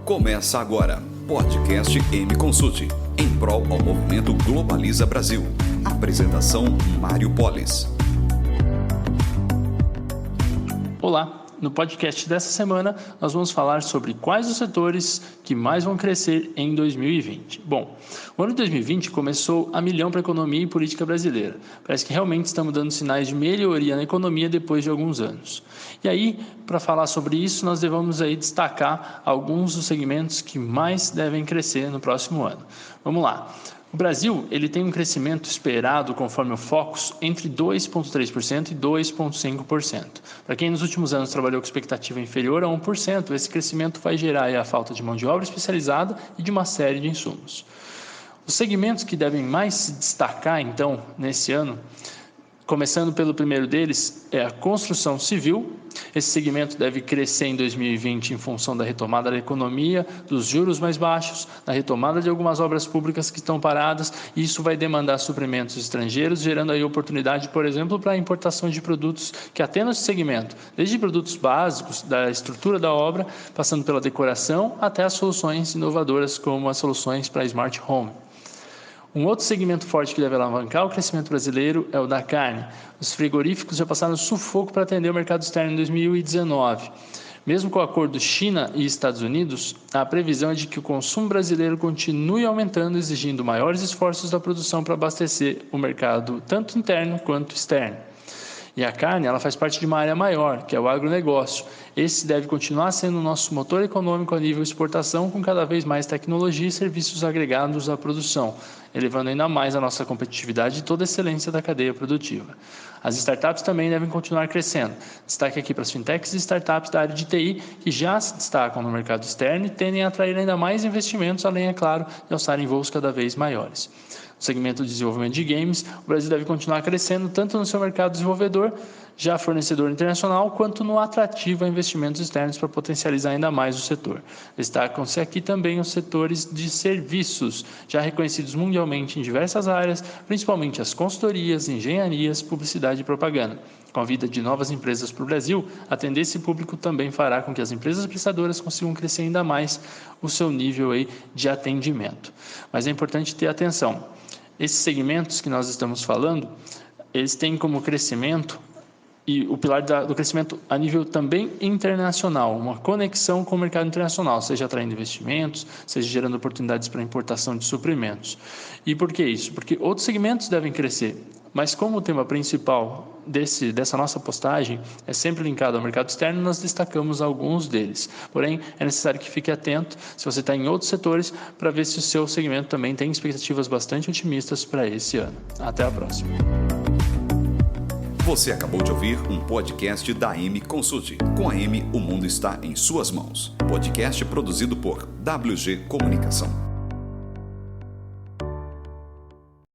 Começa agora, podcast M Consult, em prol ao movimento Globaliza Brasil. Apresentação Mário Polis. Olá, no podcast dessa semana nós vamos falar sobre quais os setores que mais vão crescer em 2020. Bom, o ano de 2020 começou a milhão para a economia e política brasileira. Parece que realmente estamos dando sinais de melhoria na economia depois de alguns anos. E aí, para falar sobre isso, nós devemos aí destacar alguns dos segmentos que mais devem crescer no próximo ano. Vamos lá. O Brasil ele tem um crescimento esperado, conforme o Focus, entre 2,3% e 2,5%. Para quem nos últimos anos trabalhou com expectativa inferior a 1%, esse crescimento vai gerar aí a falta de mão de obra especializada e de uma série de insumos. Os segmentos que devem mais se destacar, então, nesse ano, começando pelo primeiro deles, é a construção civil. Esse segmento deve crescer em 2020 em função da retomada da economia, dos juros mais baixos, da retomada de algumas obras públicas que estão paradas, e isso vai demandar suprimentos estrangeiros, gerando aí oportunidade, por exemplo, para a importação de produtos que atendam esse segmento, desde produtos básicos da estrutura da obra, passando pela decoração, até as soluções inovadoras como as soluções para Smart Home. Um outro segmento forte que deve alavancar o crescimento brasileiro é o da carne. Os frigoríficos já passaram sufoco para atender o mercado externo em 2019. Mesmo com o acordo China e Estados Unidos, a previsão é de que o consumo brasileiro continue aumentando, exigindo maiores esforços da produção para abastecer o mercado tanto interno quanto externo. E a carne, ela faz parte de uma área maior, que é o agronegócio. Esse deve continuar sendo o nosso motor econômico a nível exportação, com cada vez mais tecnologia e serviços agregados à produção, elevando ainda mais a nossa competitividade e toda a excelência da cadeia produtiva. As startups também devem continuar crescendo. Destaque aqui para as fintechs e startups da área de TI, que já se destacam no mercado externo e tendem a atrair ainda mais investimentos, além, é claro, de alçarem voos cada vez maiores. No segmento de desenvolvimento de games, o Brasil deve continuar crescendo tanto no seu mercado desenvolvedor, já fornecedor internacional, quanto no atrativo a investimentos externos para potencializar ainda mais o setor. Destacam-se aqui também os setores de serviços, já reconhecidos mundialmente em diversas áreas, principalmente as consultorias, engenharias, publicidade e propaganda. Com a vinda de novas empresas para o Brasil, atender esse público também fará com que as empresas prestadoras consigam crescer ainda mais o seu nível aí de atendimento. Mas é importante ter atenção. Esses segmentos que nós estamos falando, eles têm como crescimento e o pilar do crescimento a nível também internacional, uma conexão com o mercado internacional, seja atraindo investimentos, seja gerando oportunidades para importação de suprimentos. E por que isso? Porque outros segmentos devem crescer, mas como o tema principal dessa nossa postagem é sempre linkado ao mercado externo, nós destacamos alguns deles. Porém, é necessário que fique atento, se você está em outros setores, para ver se o seu segmento também tem expectativas bastante otimistas para esse ano. Até a próxima. Você acabou de ouvir um podcast da M Consult. Com a M, o mundo está em suas mãos. Podcast produzido por WG Comunicação.